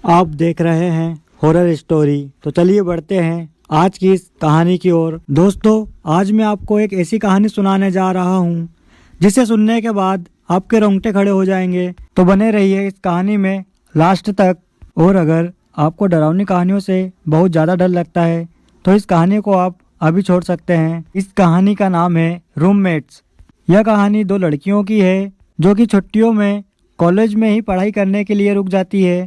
आप देख रहे हैं हॉरर स्टोरी। तो चलिए बढ़ते हैं आज की इस कहानी की ओर। दोस्तों, आज मैं आपको एक ऐसी कहानी सुनाने जा रहा हूँ जिसे सुनने के बाद आपके रोंगटे खड़े हो जाएंगे। तो बने रहिए इस कहानी में लास्ट तक। और अगर आपको डरावनी कहानियों से बहुत ज़्यादा डर लगता है तो इस कहानी को आप अभी छोड़ सकते हैं। इस कहानी का नाम है रूममेट्स। यह कहानी दो लड़कियों की है जो कि छुट्टियों में कॉलेज में ही पढ़ाई करने के लिए रुक जाती है,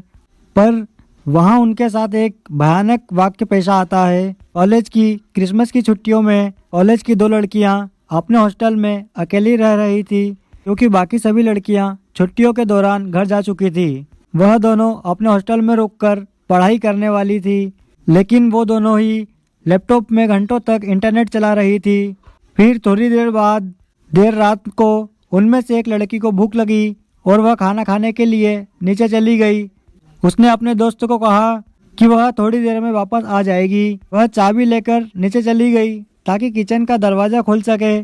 पर वहाँ उनके साथ एक भयानक वाक्य पेश आता है। कॉलेज की क्रिसमस की छुट्टियों में कॉलेज की दो लड़कियाँ अपने हॉस्टल में अकेली रह रही थी क्योंकि बाकी सभी लड़कियाँ छुट्टियों के दौरान घर जा चुकी थी। वह दोनों अपने हॉस्टल में रुककर पढ़ाई करने वाली थी, लेकिन वो दोनों ही लैपटॉप में घंटों तक इंटरनेट चला रही थी। फिर थोड़ी देर बाद देर रात को उनमें से एक लड़की को भूख लगी और वह खाना खाने के लिए नीचे चली गई। उसने अपने दोस्त को कहा कि वह थोड़ी देर में वापस आ जाएगी। वह चाबी लेकर नीचे चली गई ताकि किचन का दरवाजा खुल सके।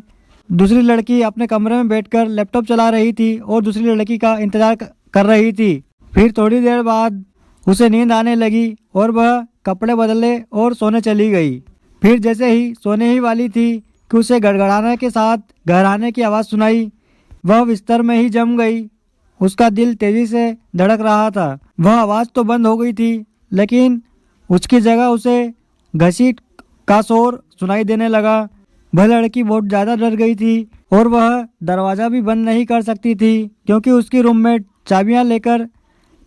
दूसरी लड़की अपने कमरे में बैठकर लैपटॉप चला रही थी और दूसरी लड़की का इंतजार कर रही थी। फिर थोड़ी देर बाद उसे नींद आने लगी और वह कपड़े बदले और सोने चली गई। फिर जैसे ही सोने ही वाली थी कि उसे गड़गड़ाने के साथ घबराने की आवाज़ सुनाई। वह बिस्तर में ही जम गई। उसका दिल तेजी से धड़क रहा था। वह आवाज़ तो बंद हो गई थी, लेकिन उसकी जगह उसे घसीट का शोर सुनाई देने लगा। वह लड़की बहुत ज़्यादा डर गई थी और वह दरवाज़ा भी बंद नहीं कर सकती थी क्योंकि उसकी रूममेट चाबियां लेकर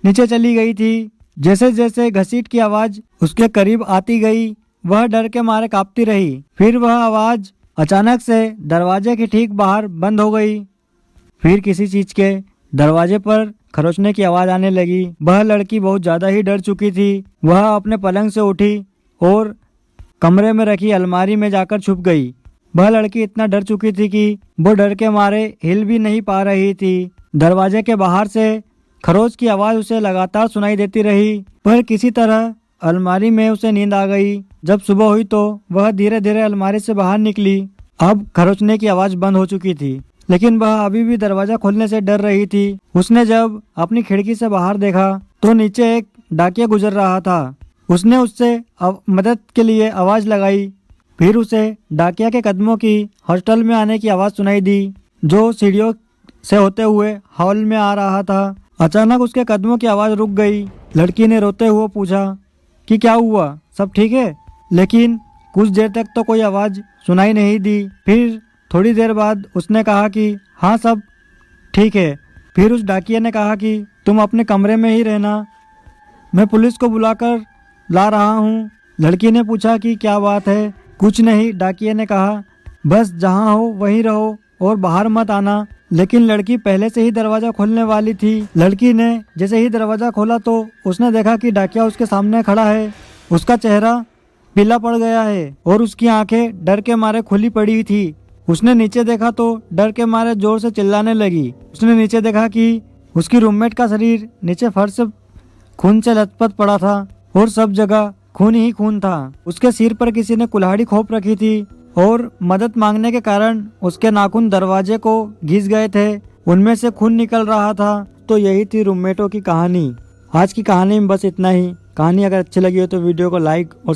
नीचे चली गई थी। जैसे जैसे घसीट की आवाज़ उसके करीब आती गई, वह डर के मारे कांपती रही। फिर वह आवाज़ अचानक से दरवाजे के ठीक बाहर बंद हो गई। फिर किसी चीज़ के दरवाजे पर खरोचने की आवाज़ आने लगी। वह लड़की बहुत ज़्यादा ही डर चुकी थी। वह अपने पलंग से उठी और कमरे में रखी अलमारी में जाकर छुप गई। वह लड़की इतना डर चुकी थी कि वो डर के मारे हिल भी नहीं पा रही थी। दरवाजे के बाहर से खरोच की आवाज़ उसे लगातार सुनाई देती रही, पर किसी तरह अलमारी में उसे नींद आ गई। जब सुबह हुई तो वह धीरे धीरे अलमारी से बाहर निकली। अब खरोचने की आवाज़ बंद हो चुकी थी, लेकिन वह अभी भी दरवाजा खोलने से डर रही थी। उसने जब अपनी खिड़की से बाहर देखा तो नीचे एक डाकिया गुजर रहा था। उसने उससे मदद के लिए आवाज़ लगाई। फिर उसे डाकिया के कदमों की हॉस्टल में आने की आवाज़ सुनाई दी, जो सीढ़ियों से होते हुए हॉल में आ रहा था। अचानक उसके कदमों की आवाज़ रुक गई। लड़की ने रोते हुए पूछा कि क्या हुआ, सब ठीक है? लेकिन कुछ देर तक तो कोई आवाज़ सुनाई नहीं दी। फिर थोड़ी देर बाद उसने कहा कि हाँ, सब ठीक है। फिर उस डाकिया ने कहा कि तुम अपने कमरे में ही रहना, मैं पुलिस को बुलाकर ला रहा हूँ। लड़की ने पूछा कि क्या बात है? कुछ नहीं, डाकिया ने कहा, बस जहाँ हो वहीं रहो और बाहर मत आना। लेकिन लड़की पहले से ही दरवाज़ा खोलने वाली थी। लड़की ने जैसे ही दरवाज़ा खोला तो उसने देखा कि डाकिया उसके सामने खड़ा है। उसका चेहरा पीला पड़ गया है और उसकी आंखें डर के मारे खुली पड़ी थी। उसने नीचे देखा तो डर के मारे जोर से चिल्लाने लगी। उसने नीचे देखा कि उसकी रूममेट का शरीर नीचे फर्श से खून से लथपथ पड़ा था और सब जगह खून ही खून था। उसके सिर पर किसी ने कुल्हाड़ी खोप रखी थी और मदद मांगने के कारण उसके नाखून दरवाजे को घिस गए थे। उनमें से खून निकल रहा था। तो यही थी रूममेटों की कहानी। आज की कहानी में बस इतना ही। कहानी अगर अच्छी लगी हो तो वीडियो को लाइक और